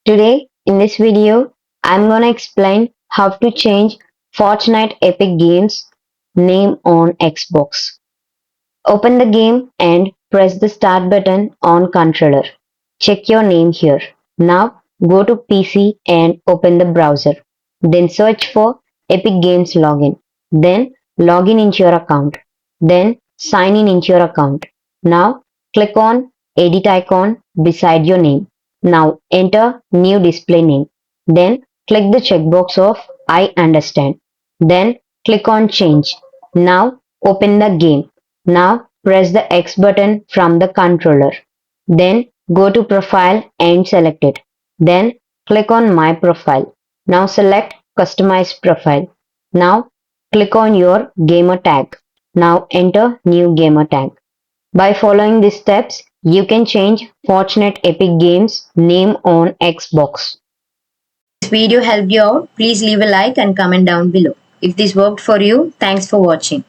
Today, in this video, I'm gonna explain how to change Fortnite Epic Games name on Xbox. Open the game and press the start button on controller. Check your name here. Now go to PC and open the browser. Then search for Epic Games login. Then log in into your account. Then sign in into your account. Now click on edit icon beside your name. Now enter new display name. Then click the checkbox of I understand. Then click on change. Now open the game. Now press the X button from the controller. Then go to profile and select it. Then click on my profile. Now select customize profile. Now click on your gamer tag. Now enter new gamer tag. By following these steps, you can change Fortnite Epic Games name on Xbox. This video helped you out, please leave a like and comment down below. If this worked for you, thanks for watching.